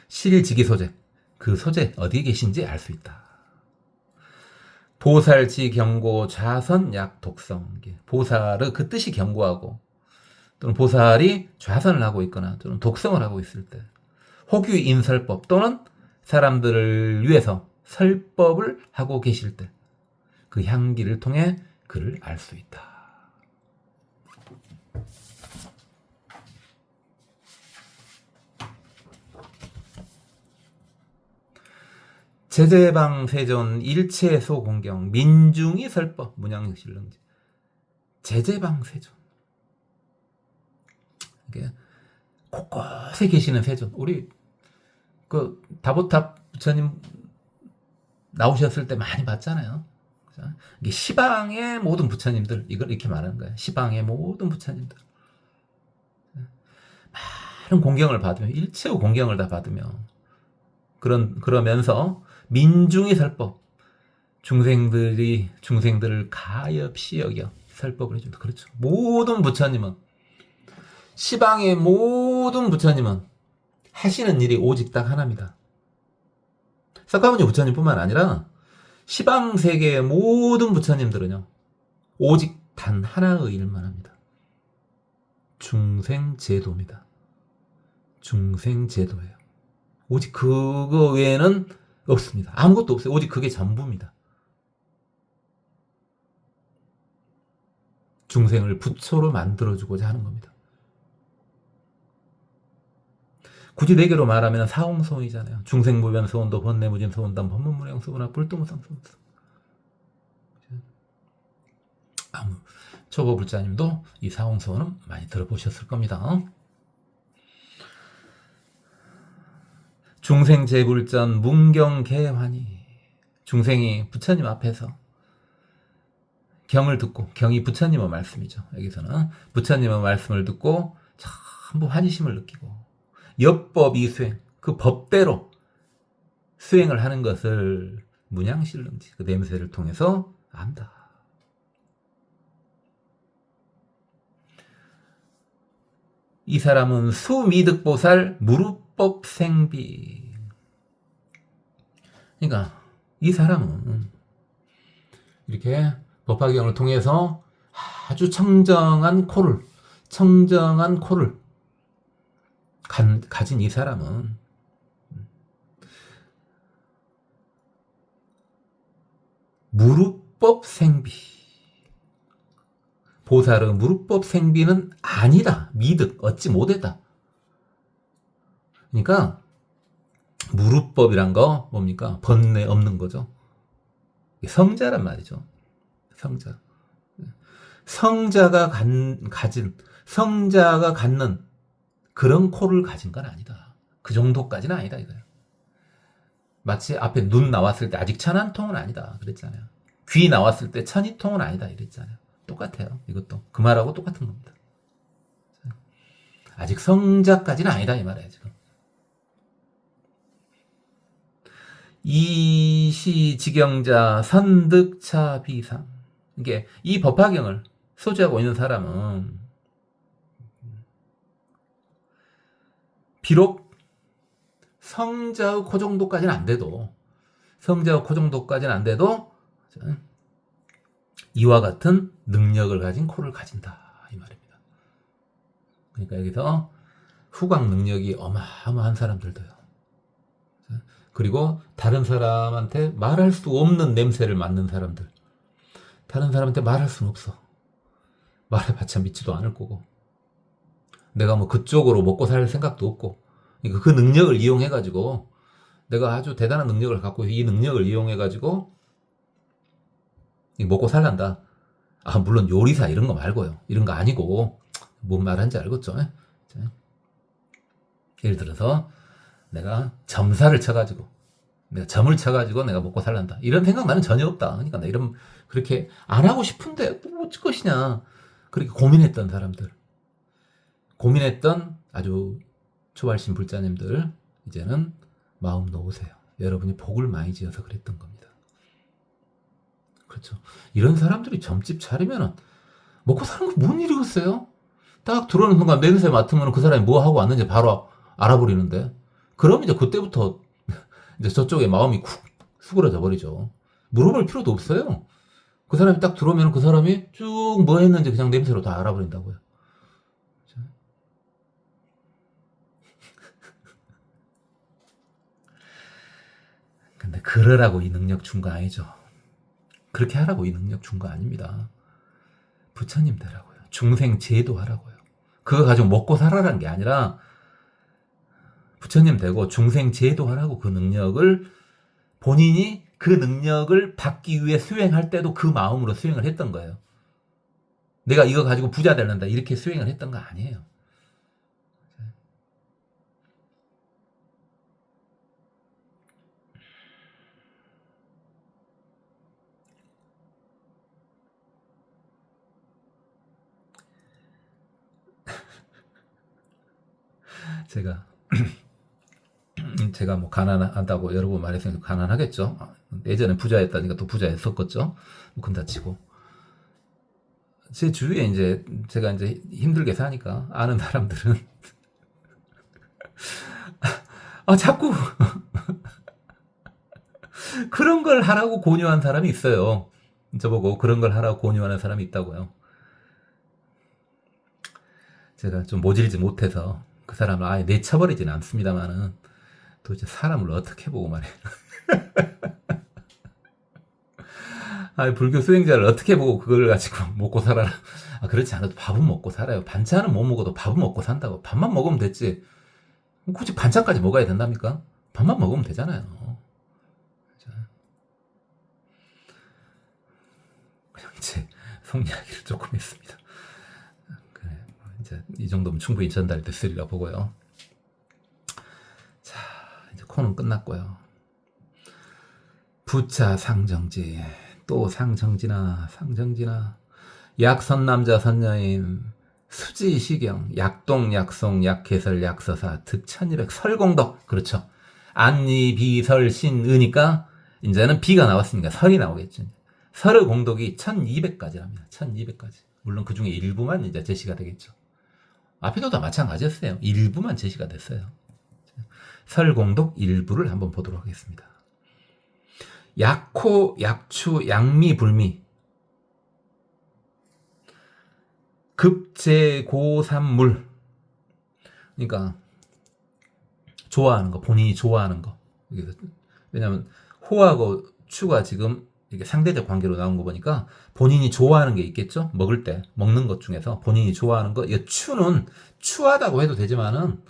실지기 소재, 그 소재 어디에 계신지 알 수 있다. 보살지 경고 좌선 약 독성. 보살은 그 뜻이 경고하고 또는 보살이 좌선을 하고 있거나 또는 독성을 하고 있을 때 혹유 인설법 또는 사람들을 위해서 설법을 하고 계실 때 그 향기를 통해 그를 알 수 있다. 제제방 세존 일체소 공경 민중이 설법 문양실렁지. 제제방 세존. 이게 곳곳에 계시는 세존. 우리 그 다보탑 부처님 나오셨을 때 많이 봤잖아요. 이게 시방의 모든 부처님들, 이걸 이렇게 말하는 거예요. 시방의 모든 부처님들. 많은 공경을 받으며, 일체의 공경을 다 받으며, 그러면서 민중이 설법, 중생들을 가엾이 여겨 설법을 해줍니다. 그렇죠. 모든 부처님은, 시방의 모든 부처님은 하시는 일이 오직 딱 하나입니다. 석가모니 부처님뿐만 아니라 시방 세계의 모든 부처님들은요, 오직 단 하나의 일만 합니다. 중생제도입니다. 중생제도예요. 오직 그거 외에는 없습니다. 아무것도 없어요. 오직 그게 전부입니다. 중생을 부처로 만들어주고자 하는 겁니다. 굳이 네 개로 말하면 사홍소원이잖아요. 중생무변소원도 번뇌무진소원담 법문무량소원합 불도무상소원도. 초보불자님도 이 사홍소원은 많이 들어보셨을 겁니다. 중생제불전 문경개환이, 중생이 부처님 앞에서 경을 듣고, 경이 부처님의 말씀이죠. 여기서는 부처님의 말씀을 듣고 전부 환희심을 느끼고 엽법 이수행, 그 법대로 수행을 하는 것을 문양실렁지, 그 냄새를 통해서 안다. 이 사람은 수미득보살 무루법 생비. 그러니까 이 사람은 이렇게 법화경을 통해서 아주 청정한 코를 가진 이 사람은 무루법 생비. 보살의 무루법 생비는 아니다. 미득, 얻지 못했다. 그러니까 무루법이란 거 뭡니까? 번뇌 없는 거죠. 성자란 말이죠. 성자. 성자가 갖는 그런 코를 가진 건 아니다. 그 정도까지는 아니다 이거예요. 마치 앞에 눈 나왔을 때 아직 천안통은 아니다 그랬잖아요. 귀 나왔을 때 천이통은 아니다 이랬잖아요. 똑같아요. 이것도 그 말하고 똑같은 겁니다. 아직 성자까지는 아니다 이 말이에요 지금. 이시지경자 선득차 비상. 이게 이 법화경을 소지하고 있는 사람은 비록 성자의 그 정도까지는 안 돼도 이와 같은 능력을 가진 코를 가진다 이 말입니다. 그러니까 여기서 후광 능력이 어마어마한 사람들도요. 그리고 다른 사람한테 말할 수 없는 냄새를 맡는 사람들, 다른 사람한테 말할 수는 없어. 말해봤자 믿지도 않을 거고, 내가 뭐 그쪽으로 먹고 살 생각도 없고, 그러니까 그 능력을 이용해가지고, 내가 아주 대단한 능력을 갖고 이 능력을 이용해가지고 먹고 살란다. 아, 물론 요리사 이런 거 말고요. 이런 거 아니고, 뭔 말하는지 알겠죠? 예를 들어서 내가 점을 쳐가지고 내가 먹고 살란다. 이런 생각 나는 전혀 없다. 그러니까 나 이런, 그렇게 안 하고 싶은데 뭐 어쩔 것이냐. 그렇게 고민했던 사람들, 고민했던 아주 초발신 불자님들, 이제는 마음 놓으세요. 여러분이 복을 많이 지어서 그랬던 겁니다. 그렇죠. 이런 사람들이 점집 차리면은 먹고 사는 거 뭔 일이겠어요? 딱 들어오는 순간 냄새 맡으면 그 사람이 뭐 하고 왔는지 바로 알아버리는데, 그럼 이제 그때부터 이제 저쪽에 마음이 쿡 수그러져 버리죠. 물어볼 필요도 없어요. 그 사람이 딱 들어오면 그 사람이 쭉 뭐 했는지 그냥 냄새로 다 알아버린다고요. 근데 그러라고 이 능력 준 거 아니죠. 그렇게 하라고 이 능력 준 거 아닙니다. 부처님 되라고요. 중생 제도하라고요. 그거 가지고 먹고 살아라는 게 아니라 부처님 되고 중생 제도하라고 그 능력을 본인이 그 능력을 받기 위해 수행할 때도 그 마음으로 수행을 했던 거예요. 내가 이거 가지고 부자 되는다 이렇게 수행을 했던 거 아니에요. 제가 뭐 가난하다고 여러 번 말했으니까 가난하겠죠. 예전에 부자였다니까 또 부자였었겠죠. 근다 치고 제 주위에 이제 제가 이제 힘들게 사니까 아는 사람들은 자꾸 그런 걸 하라고 권유한 사람이 있어요. 저보고 그런 걸 하라고 권유하는 사람이 있다고요. 제가 좀 모질지 못해서 그 사람을 아예 내쳐버리진 않습니다만은 도대체 사람을 어떻게 보고 말해요. 불교 수행자를 어떻게 보고 그걸 가지고 먹고 살아라. 그렇지 않아도 밥은 먹고 살아요. 반찬은 못 먹어도 밥은 먹고 산다고. 밥만 먹으면 됐지. 굳이 반찬까지 먹어야 된답니까? 밥만 먹으면 되잖아요. 그냥 제 속 이야기를 조금 했습니다. 그래, 이제 이 정도면 충분히 전달됐으리라 보고요. 자, 이제 코는 끝났고요. 부차 상정지, 또 상정지나 약선남자 선녀임 수지시경 약동 약송 약해설 약서사 득1200 설공덕. 그렇죠. 안니비설 신의니까 이제는 비가 나왔으니까 설이 나오겠죠. 설의 공덕이 1200가지랍니다. 1200가지. 물론 그 중에 일부만 이제 제시가 되겠죠. 앞에도 다 마찬가지였어요. 일부만 제시가 됐어요. 설공덕 일부를 한번 보도록 하겠습니다. 약호, 약추, 양미, 불미. 급제고삼물. 그러니까 좋아하는 거, 본인이 좋아하는 거. 왜냐하면 호하고 추가 지금 이게 상대적 관계로 나온 거 보니까 본인이 좋아하는 게 있겠죠? 먹을 때 먹는 것 중에서 본인이 좋아하는 거. 이 추는 추하다고 해도 되지만은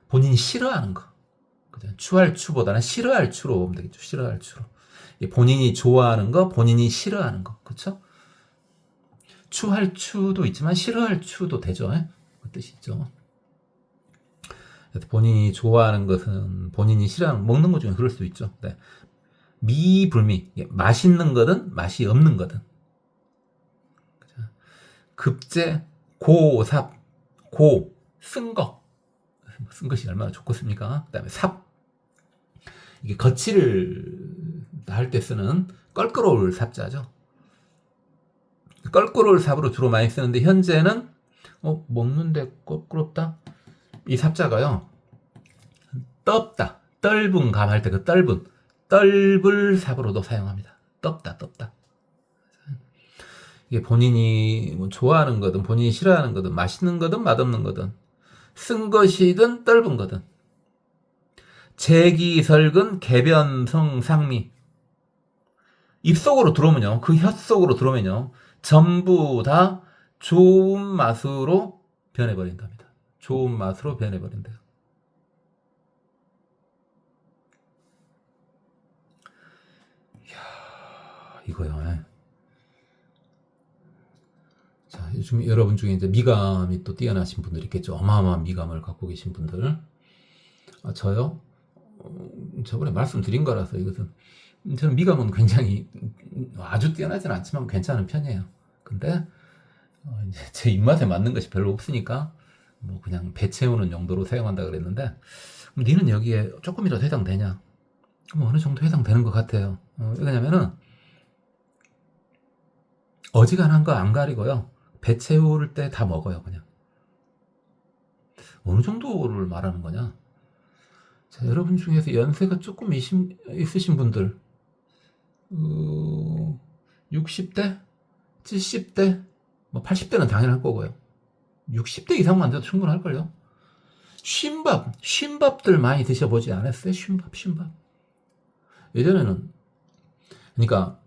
본인이 싫어하는 거. 추할 추보다는 싫어할 추로 보면 되겠죠. 싫어할 추로. 본인이 좋아하는 거, 본인이 싫어하는 거. 그렇죠? 추할 추도 있지만 싫어할 추도 되죠. 그 뜻이죠. 본인이 좋아하는 것은 본인이 싫어하는 먹는 것 중에 그럴 수도 있죠. 네. 미불미, 맛있는 거든 맛이 없는 거든. 급제 고삽, 고 쓴 거. 쓴 것이 얼마나 좋겠습니까? 그 다음에 삽, 이게 거칠을 할 때 쓰는 껄끄러울 삽자죠. 껄끄러울 삽으로 주로 많이 쓰는데 현재는 먹는데 껄끄럽다? 이 삽자가요, 떫다, 떫은 감 할 때 그 떫을 삽으로도 사용합니다. 떫다. 이게 본인이 뭐 좋아하는 거든 본인이 싫어하는 거든 맛있는 거든 맛없는 거든 쓴 것이든 떫은 거든 제기설근 개변성 상미, 입속으로 들어오면요, 그 혀 속으로 들어오면요 전부 다 좋은 맛으로 변해버린답니다. 좋은 맛으로 변해버린대요. 이야, 이거요. 자, 요즘 여러분 중에 이제 미감이 또 뛰어나신 분들 있겠죠. 어마어마한 미감을 갖고 계신 분들. 저요? 저번에 말씀드린 거라서 이것은, 저는 미감은 굉장히 아주 뛰어나진 않지만 괜찮은 편이에요. 근데 이제 제 입맛에 맞는 것이 별로 없으니까 뭐 그냥 배 채우는 용도로 사용한다 그랬는데, 니는 여기에 조금이라도 해당되냐? 뭐 어느 정도 해당되는 것 같아요. 왜냐면은 어지간한 거 안 가리고요, 배 채울 때 다 먹어요. 그냥 어느 정도를 말하는 거냐? 자, 여러분 중에서 연세가 조금 있으신 분들, 60대? 70대? 뭐 80대는 당연할 거고요. 60대 이상만 돼도 충분할걸요. 쉰밥들 많이 드셔보지 않았어요? 쉰밥. 예전에는, 그러니까,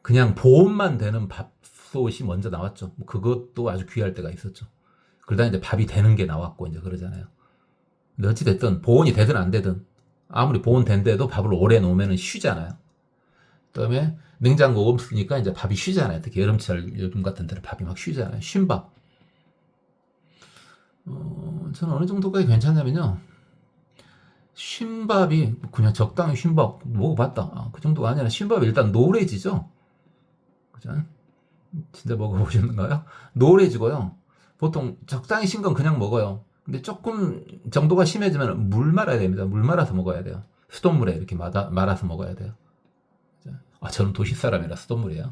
그냥 보온만 되는 밥솥이 먼저 나왔죠. 뭐 그것도 아주 귀할 때가 있었죠. 그러다 이제 밥이 되는 게 나왔고, 이제 그러잖아요. 근데 어찌됐든, 보온이 되든 안 되든, 아무리 보온된데도 밥을 오래 놓으면 쉬잖아요. 그다음에 냉장고 없으니까 이제 밥이 쉬잖아요. 특히 여름철, 요즘 같은 때는 밥이 막 쉬잖아요. 쉰밥. 저는 어느 정도까지 괜찮냐면요. 쉰밥이 그냥 적당히 쉰밥 먹어봤다. 그 정도가 아니라 쉰밥이 일단 노래지죠. 그죠? 진짜 먹어보셨는가요? 노래지고요. 보통 적당히 신 건 그냥 먹어요. 근데 조금 정도가 심해지면 물 말아야 됩니다. 물 말아서 먹어야 돼요. 수돗물에 이렇게 말아서 먹어야 돼요. 저는 도시 사람이라 수돗물이에요.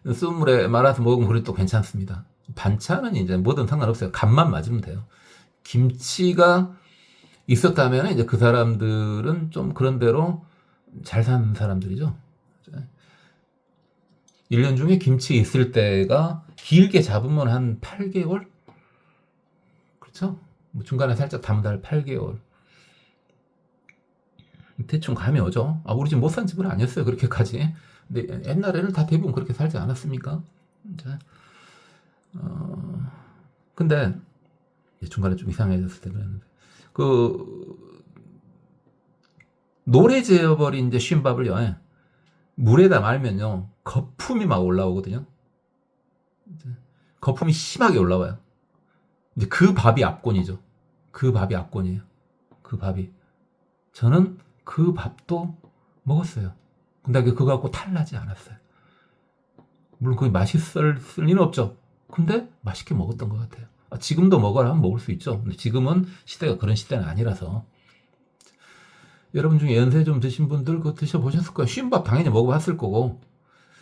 수돗물에 말아서 먹으면 그래도 괜찮습니다. 반찬은 이제 뭐든 상관없어요. 간만 맞으면 돼요. 김치가 있었다면 이제 그 사람들은 좀 그런 대로 잘 사는 사람들이죠. 1년 중에 김치 있을 때가 길게 잡으면 한 8개월? 그렇죠? 뭐 중간에 살짝 담달 8개월. 대충 감이 오죠. 우리 집 못 산 집은 아니었어요. 그렇게까지. 근데 옛날에는 다 대부분 그렇게 살지 않았습니까? 자, 근데 중간에 좀 이상해졌을 때 그랬는데 그 노래 지어버린 이제 쉰밥을요. 물에다 말면요 거품이 막 올라오거든요. 거품이 심하게 올라와요. 이제 그 밥이 압권이죠. 그 밥이 압권이에요. 그 밥이. 저는 그 밥도 먹었어요. 근데 그거 갖고 탈나지 않았어요. 물론 그게 맛있을 리는 없죠. 근데 맛있게 먹었던 것 같아요. 지금도 먹어라 하면 먹을 수 있죠. 근데 지금은 시대가 그런 시대는 아니라서. 여러분 중에 연세 좀 드신 분들 그거 드셔보셨을 거예요. 쉰밥 당연히 먹어봤을 거고.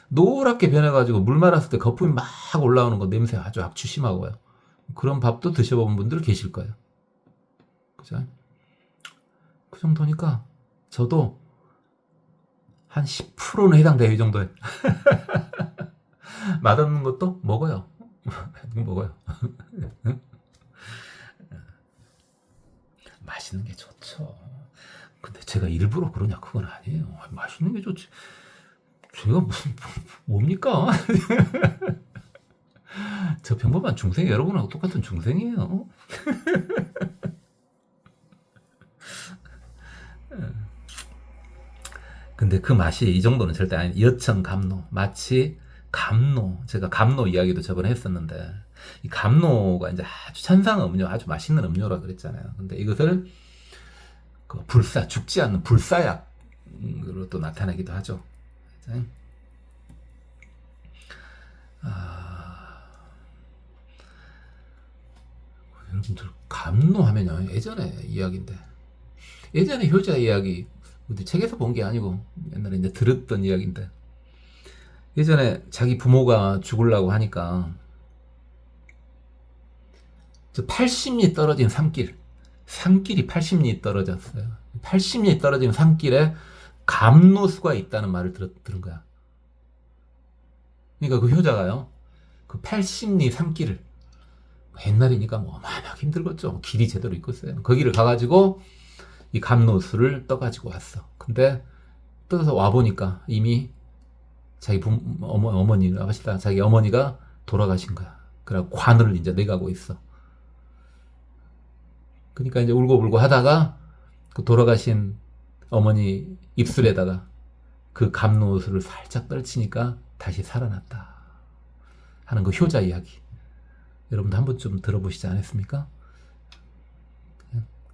노랗게 변해가지고 물 말았을 때 거품이 막 올라오는 거 냄새 아주 악취 심하고요. 그런 밥도 드셔본 분들 계실 거예요. 그죠? 그 정도니까 저도 한 10%는 해당돼요. 이 정도에. 맛없는 것도 먹어요. 먹어요. 맛있는 게 좋죠. 근데 제가 일부러 그러냐 그건 아니에요. 맛있는 게 좋지. 제가 무슨 뭡니까? 저 평범한 중생 여러분하고 똑같은 중생이에요. 근데 그 맛이 이 정도는 절대 아니. 여천감노 마치 감노 제가 감노 이야기도 저번에 했었는데 이 감노가 이제 아주 천상 음료 아주 맛있는 음료라 그랬잖아요. 근데 이것을 그 불사 죽지 않는 불사약으로 또 나타나기도 하죠. 여러분들 감노하면요 예전에 이야기인데 예전에 효자 이야기 어디 책에서 본 게 아니고 옛날에 이제 들었던 이야기인데 예전에 자기 부모가 죽으려고 하니까 저 80리 떨어진 산길이 80리 떨어졌어요. 80리 떨어진 산길에 감노수가 있다는 말을 들은 거야. 그러니까 그 효자가요 그 80리 산길을 옛날이니까 뭐 어마어마하게 힘들겠죠. 길이 제대로 있겠어요. 거기를 가가지고 이 감노수를 떠가지고 왔어. 근데 떠서 와보니까 이미 자기 어머니, 아버지다. 자기 어머니가 돌아가신 거야. 그래 관을 이제 내가고 있어. 그러니까 이제 울고불고 하다가 그 돌아가신 어머니 입술에다가 그 감노수를 살짝 떨치니까 다시 살아났다. 하는 그 효자 이야기. 여러분도 한 번쯤 들어보시지 않았습니까?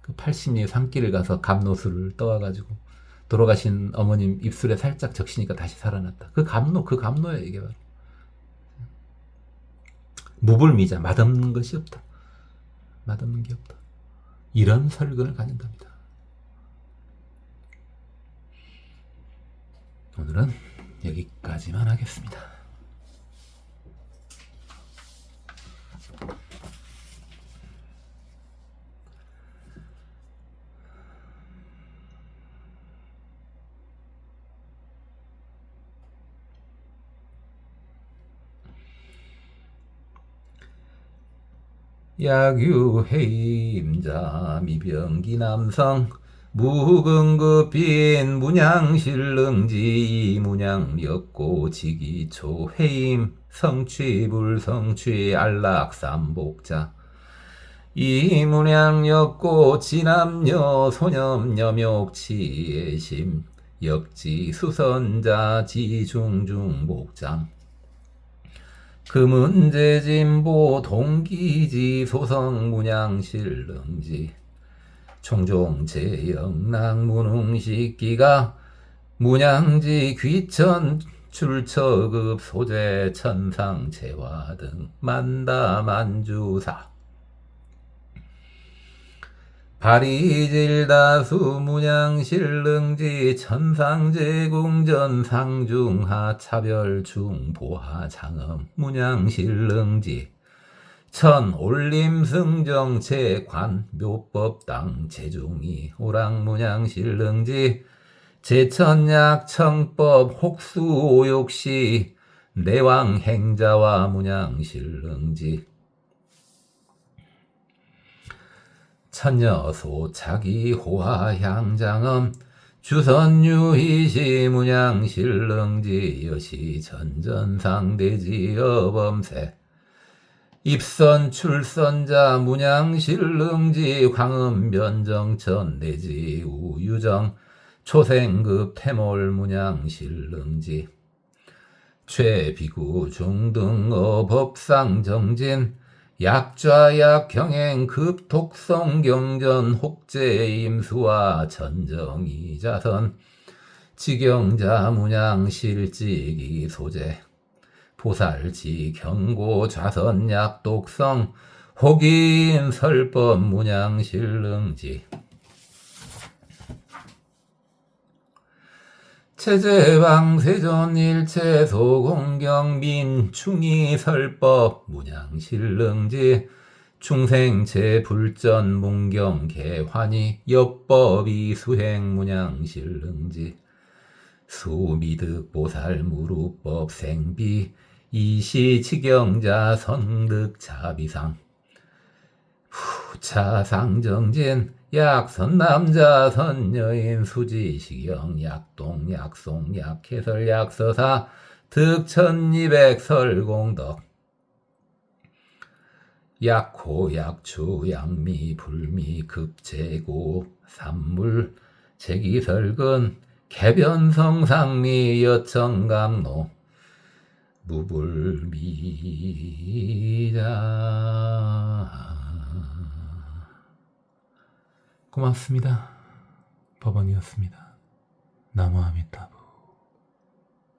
그 80리의 산길을 가서 감노수를 떠와가지고 돌아가신 어머님 입술에 살짝 적시니까 다시 살아났다. 그 감노예요, 이게 바로. 무불미자, 맛없는 것이 없다. 맛없는 게 없다. 이런 설근을 가진답니다. 오늘은 여기까지만 하겠습니다. 약유해임자 미병기 남성 무근급빈 문양실릉지 문양역고 지기초 해임 성취불성취 안락삼복자 이문양역고 지남녀 소념여묘치예심 역지수선자 지중중복장 금은재진보 동기지 소성문양실릉지 총종제영락문웅식기가 문양지 귀천 출처급 소재 천상체화 등 만다만주사 바리질다수 문양실릉지 천상제궁전 상중하 차별중보하 장엄 문양실릉지 천올림승정 제관 묘법당 제중이 오랑문양실릉지 제천약청법 혹수오욕시 내왕행자와 문양실릉지 천여소 차기호화향장엄 주선유희시 문양실릉지 여시 전전상대지 여범세 입선 출선자 문양실릉지 황음변정천 내지 우유정 초생급 태몰 문양실릉지 최비구 중등어 법상정진 약좌약 경행 급독성 경전 혹제임수와 전정이 자선 지경자 문양 실직이 소재 보살지 경고 좌선 약독성 혹인 설법 문양 실릉지 체제방 세존 일체 소공경 민충이 설법 문양 실릉지 충생체 불전 문경 개환이 엽법이 수행 문양 실릉지 수미득 보살 무루법 생비 이시치경자 선득 자비상 후차상정진 약선남자 선여인 수지시경 약동 약송 약해설 약서사 득천이백 설공덕 약호 약추 양미 불미 급제고 산물 제기설근 개변성상미 여청감로 무불미자. 고맙습니다. 법원이었습니다. 나무 아미타부.